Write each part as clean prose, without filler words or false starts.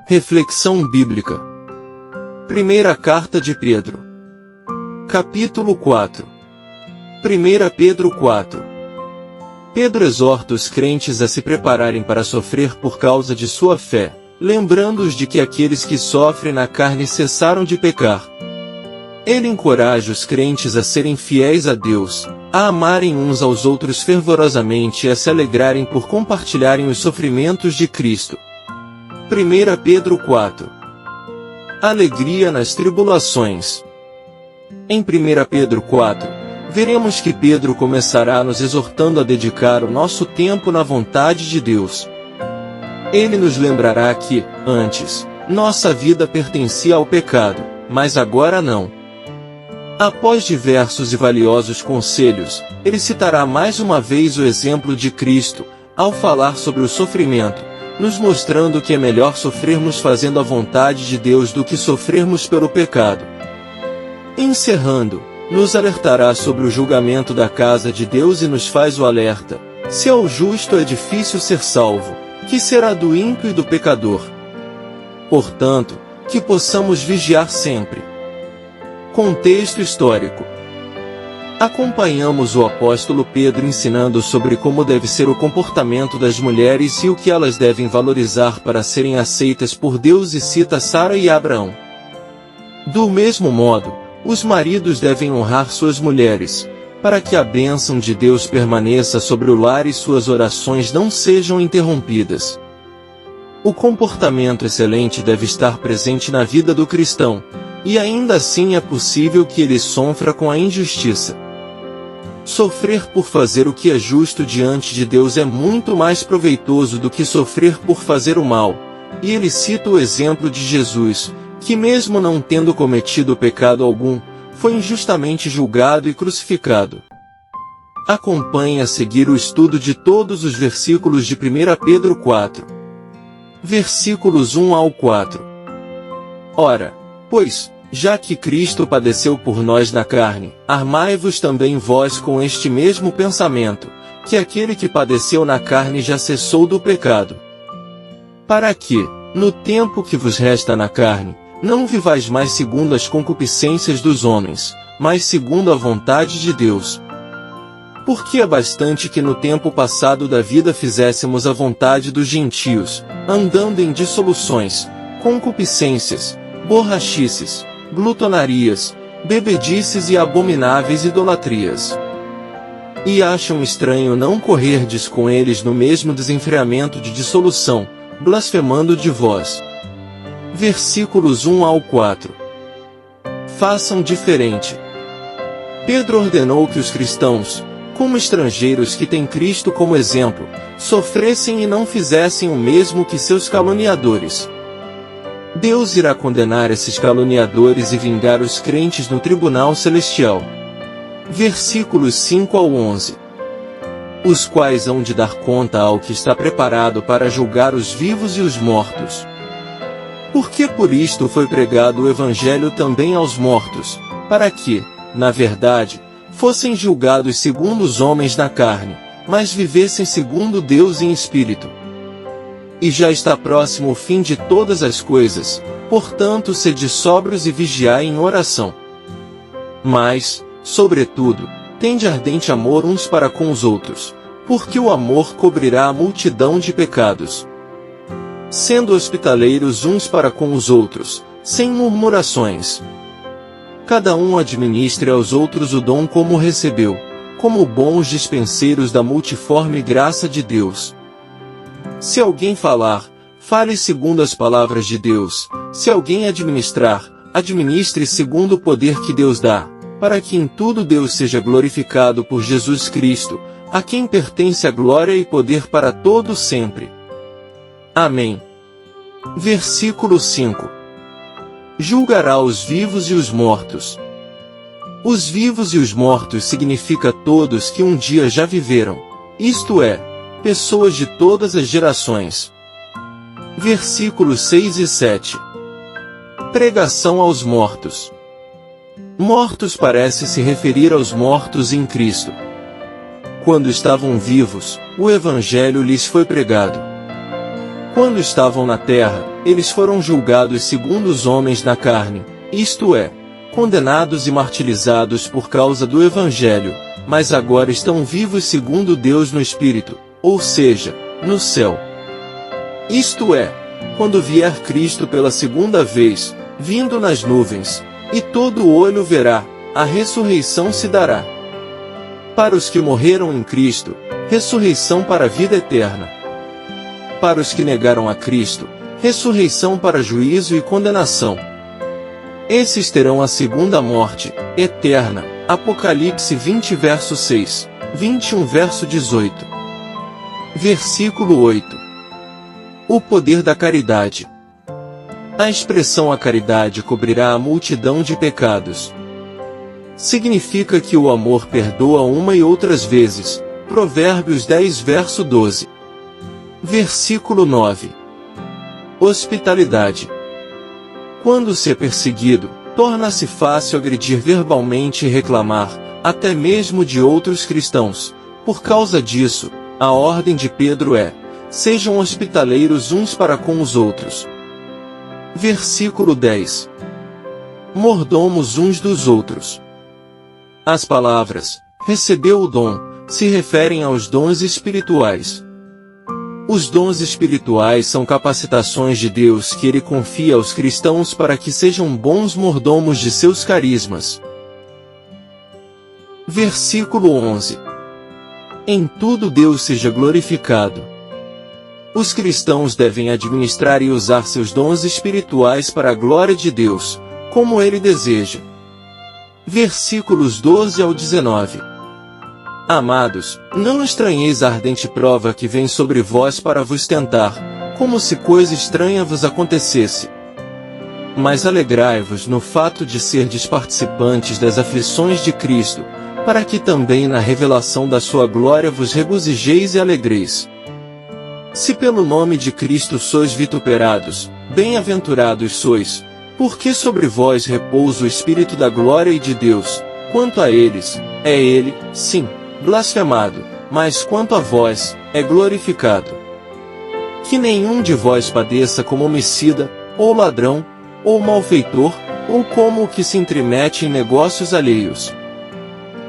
Reflexão bíblica. Primeira carta de Pedro. Capítulo 4. 1 Pedro 4. Pedro exorta os crentes a se prepararem para sofrer por causa de sua fé, lembrando-os de que aqueles que sofrem na carne cessaram de pecar. Ele encoraja os crentes a serem fiéis a Deus, a amarem uns aos outros fervorosamente e a se alegrarem por compartilharem os sofrimentos de Cristo. 1 Pedro 4. Alegria nas tribulações. Em 1 Pedro 4, veremos que Pedro começará nos exortando a dedicar o nosso tempo na vontade de Deus. Ele nos lembrará que, antes, nossa vida pertencia ao pecado, mas agora não. Após diversos e valiosos conselhos, ele citará mais uma vez o exemplo de Cristo, ao falar sobre o sofrimento, nos mostrando que é melhor sofrermos fazendo a vontade de Deus do que sofrermos pelo pecado. Encerrando, nos alertará sobre o julgamento da casa de Deus e nos faz o alerta: se ao justo é difícil ser salvo, que será do ímpio e do pecador? Portanto, que possamos vigiar sempre. Contexto histórico. Acompanhamos o apóstolo Pedro ensinando sobre como deve ser o comportamento das mulheres e o que elas devem valorizar para serem aceitas por Deus e cita Sara e Abraão. Do mesmo modo, os maridos devem honrar suas mulheres, para que a bênção de Deus permaneça sobre o lar e suas orações não sejam interrompidas. O comportamento excelente deve estar presente na vida do cristão, e ainda assim é possível que ele sofra com a injustiça. Sofrer por fazer o que é justo diante de Deus é muito mais proveitoso do que sofrer por fazer o mal, e ele cita o exemplo de Jesus, que mesmo não tendo cometido pecado algum, foi injustamente julgado e crucificado. Acompanhe a seguir o estudo de todos os versículos de 1 Pedro 4. Versículos 1 ao 4. Ora, pois, já que Cristo padeceu por nós na carne, armai-vos também vós com este mesmo pensamento, que aquele que padeceu na carne já cessou do pecado. Para que, no tempo que vos resta na carne, não vivais mais segundo as concupiscências dos homens, mas segundo a vontade de Deus. Porque é bastante que no tempo passado da vida fizéssemos a vontade dos gentios, andando em dissoluções, concupiscências, borrachices, glutonarias, bebedices e abomináveis idolatrias. E acham estranho não correrdes com eles no mesmo desenfreamento de dissolução, blasfemando de vós. Versículos 1 ao 4. Façam diferente. Pedro ordenou que os cristãos, como estrangeiros que têm Cristo como exemplo, sofressem e não fizessem o mesmo que seus caluniadores. Deus irá condenar esses caluniadores e vingar os crentes no tribunal celestial. Versículos 5 ao 11. Os quais hão de dar conta ao que está preparado para julgar os vivos e os mortos. Porque por isto foi pregado o Evangelho também aos mortos, para que, na verdade, fossem julgados segundo os homens na carne, mas vivessem segundo Deus em espírito. E já está próximo o fim de todas as coisas, portanto sede sóbrios e vigiai em oração. Mas, sobretudo, tende ardente amor uns para com os outros, porque o amor cobrirá a multidão de pecados. Sendo hospitaleiros uns para com os outros, sem murmurações. Cada um administre aos outros o dom como recebeu, como bons dispenseiros da multiforme graça de Deus. Se alguém falar, fale segundo as palavras de Deus. Se alguém administrar, administre segundo o poder que Deus dá, para que em tudo Deus seja glorificado por Jesus Cristo, a quem pertence a glória e poder para todo sempre. Amém. Versículo 5. Julgará os vivos e os mortos. Os vivos e os mortos significa todos que um dia já viveram, isto é, pessoas de todas as gerações. Versículos 6 e 7. Pregação aos mortos. Mortos parece se referir aos mortos em Cristo. Quando estavam vivos, o Evangelho lhes foi pregado. Quando estavam na terra, eles foram julgados segundo os homens na carne, isto é, condenados e martirizados por causa do Evangelho, mas agora estão vivos segundo Deus no Espírito, ou seja, no céu. Isto é, quando vier Cristo pela segunda vez, vindo nas nuvens, e todo olho verá, a ressurreição se dará. Para os que morreram em Cristo, ressurreição para a vida eterna. Para os que negaram a Cristo, ressurreição para juízo e condenação. Esses terão a segunda morte, eterna. Apocalipse 20 verso 6, 21 verso 18. Versículo 8. O poder da caridade. A expressão a caridade cobrirá a multidão de pecados. Significa que o amor perdoa uma e outras vezes. Provérbios 10 verso 12. Versículo 9. Hospitalidade. Quando se é perseguido, torna-se fácil agredir verbalmente e reclamar, até mesmo de outros cristãos. Por causa disso, a ordem de Pedro é: sejam hospitaleiros uns para com os outros. Versículo 10. Mordomos uns dos outros. As palavras, recebeu o dom, se referem aos dons espirituais. Os dons espirituais são capacitações de Deus que Ele confia aos cristãos para que sejam bons mordomos de seus carismas. Versículo 11. Em tudo Deus seja glorificado. Os cristãos devem administrar e usar seus dons espirituais para a glória de Deus, como Ele deseja. Versículos 12 ao 19. Amados, não estranheis a ardente prova que vem sobre vós para vos tentar, como se coisa estranha vos acontecesse. Mas alegrai-vos no fato de serdes participantes das aflições de Cristo, para que também na revelação da sua glória vos regozijeis e alegreis. Se pelo nome de Cristo sois vituperados, bem-aventurados sois, porque sobre vós repousa o Espírito da glória e de Deus. Quanto a eles, é Ele, sim, blasfemado, mas quanto a vós, é glorificado. Que nenhum de vós padeça como homicida, ou ladrão, ou malfeitor, ou como o que se intromete em negócios alheios.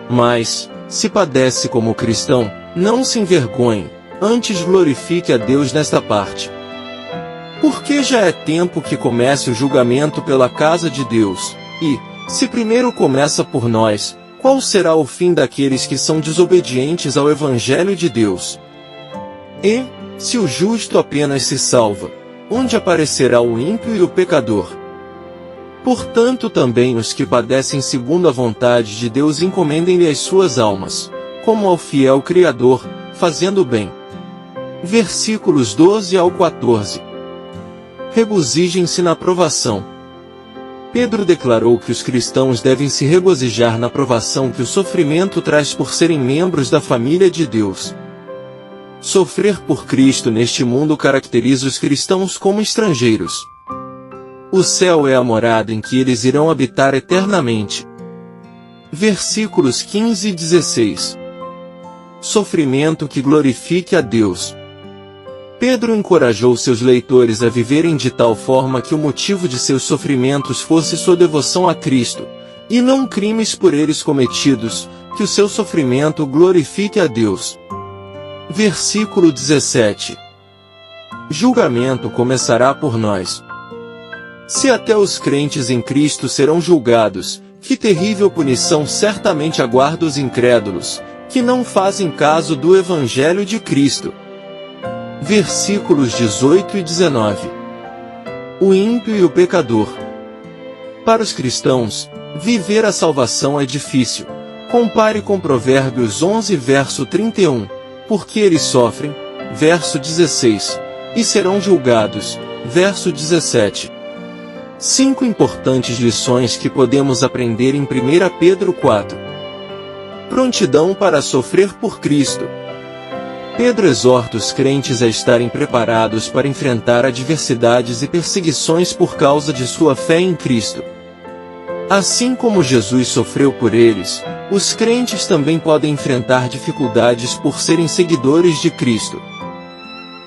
Mas, se padece como cristão, não se envergonhe, antes glorifique a Deus nesta parte. Porque já é tempo que comece o julgamento pela casa de Deus, e, se primeiro começa por nós, qual será o fim daqueles que são desobedientes ao Evangelho de Deus? E, se o justo apenas se salva, onde aparecerá o ímpio e o pecador? Portanto também os que padecem segundo a vontade de Deus encomendem-lhe as suas almas, como ao fiel Criador, fazendo o bem. Versículos 12 ao 14. Regozijem-se na provação. Pedro declarou que os cristãos devem se regozijar na provação que o sofrimento traz por serem membros da família de Deus. Sofrer por Cristo neste mundo caracteriza os cristãos como estrangeiros. O céu é a morada em que eles irão habitar eternamente. Versículos 15 e 16. Sofrimento que glorifique a Deus. Pedro encorajou seus leitores a viverem de tal forma que o motivo de seus sofrimentos fosse sua devoção a Cristo, e não crimes por eles cometidos, que o seu sofrimento glorifique a Deus. Versículo 17. Julgamento começará por nós. Se até os crentes em Cristo serão julgados, que terrível punição certamente aguarda os incrédulos, que não fazem caso do Evangelho de Cristo. Versículos 18 e 19. O ímpio e o pecador. Para os cristãos, viver a salvação é difícil. Compare com Provérbios 11 verso 31, porque eles sofrem, verso 16, e serão julgados, verso 17. 5 importantes lições que podemos aprender em 1 Pedro 4. Prontidão para sofrer por Cristo. Pedro exorta os crentes a estarem preparados para enfrentar adversidades e perseguições por causa de sua fé em Cristo. Assim como Jesus sofreu por eles, os crentes também podem enfrentar dificuldades por serem seguidores de Cristo.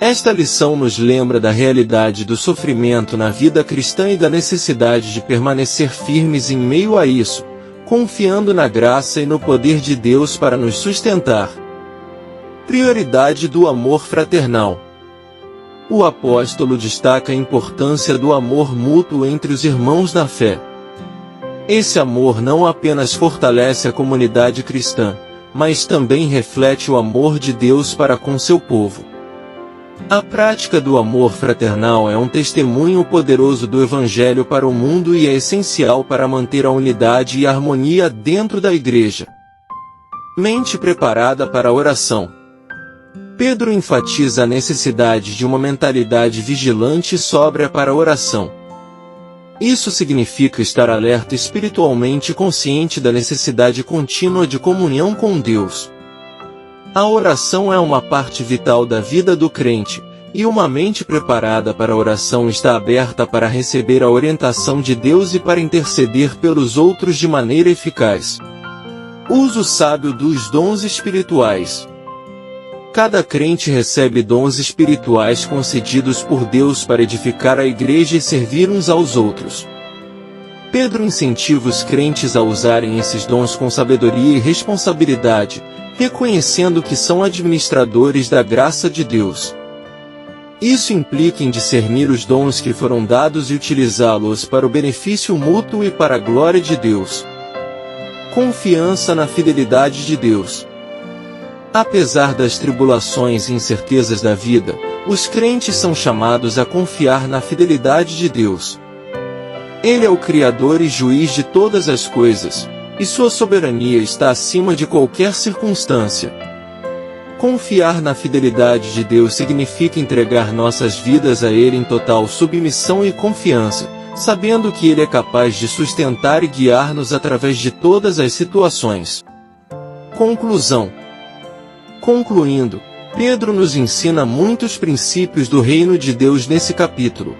Esta lição nos lembra da realidade do sofrimento na vida cristã e da necessidade de permanecer firmes em meio a isso, confiando na graça e no poder de Deus para nos sustentar. Prioridade do amor fraternal. O apóstolo destaca a importância do amor mútuo entre os irmãos na fé. Esse amor não apenas fortalece a comunidade cristã, mas também reflete o amor de Deus para com seu povo. A prática do amor fraternal é um testemunho poderoso do Evangelho para o mundo e é essencial para manter a unidade e a harmonia dentro da igreja. Mente preparada para a oração. Pedro enfatiza a necessidade de uma mentalidade vigilante e sóbria para a oração. Isso significa estar alerta espiritualmente consciente da necessidade contínua de comunhão com Deus. A oração é uma parte vital da vida do crente, e uma mente preparada para a oração está aberta para receber a orientação de Deus e para interceder pelos outros de maneira eficaz. Uso sábio dos dons espirituais. Cada crente recebe dons espirituais concedidos por Deus para edificar a igreja e servir uns aos outros. Pedro incentiva os crentes a usarem esses dons com sabedoria e responsabilidade, reconhecendo que são administradores da graça de Deus. Isso implica em discernir os dons que foram dados e utilizá-los para o benefício mútuo e para a glória de Deus. Confiança na fidelidade de Deus. Apesar das tribulações e incertezas da vida, os crentes são chamados a confiar na fidelidade de Deus. Ele é o Criador e Juiz de todas as coisas, e sua soberania está acima de qualquer circunstância. Confiar na fidelidade de Deus significa entregar nossas vidas a Ele em total submissão e confiança, sabendo que Ele é capaz de sustentar e guiar-nos através de todas as situações. Conclusão. Concluindo, Pedro nos ensina muitos princípios do reino de Deus nesse capítulo.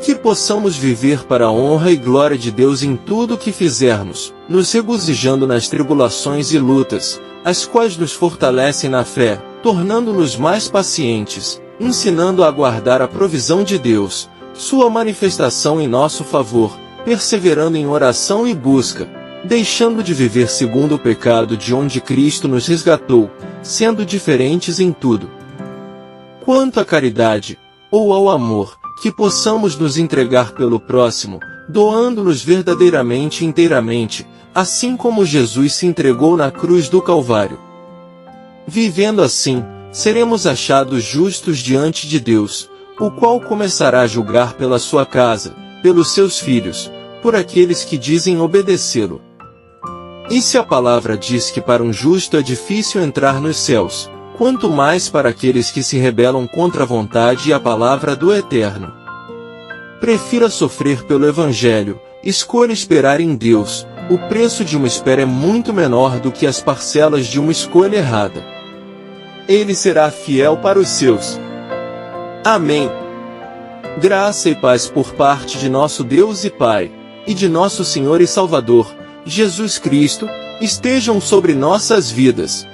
Que possamos viver para a honra e glória de Deus em tudo o que fizermos, nos regozijando nas tribulações e lutas, as quais nos fortalecem na fé, tornando-nos mais pacientes, ensinando a aguardar a provisão de Deus, sua manifestação em nosso favor, perseverando em oração e busca, deixando de viver segundo o pecado de onde Cristo nos resgatou, sendo diferentes em tudo. Quanto à caridade, ou ao amor, que possamos nos entregar pelo próximo, doando-nos verdadeiramente e inteiramente, assim como Jesus se entregou na cruz do Calvário. Vivendo assim, seremos achados justos diante de Deus, o qual começará a julgar pela sua casa, pelos seus filhos, por aqueles que dizem obedecê-lo. E se a palavra diz que para um justo é difícil entrar nos céus, quanto mais para aqueles que se rebelam contra a vontade e a palavra do Eterno. Prefira sofrer pelo Evangelho, escolha esperar em Deus, o preço de uma espera é muito menor do que as parcelas de uma escolha errada. Ele será fiel para os seus. Amém. Graça e paz por parte de nosso Deus e Pai, e de nosso Senhor e Salvador, Jesus Cristo, estejam sobre nossas vidas.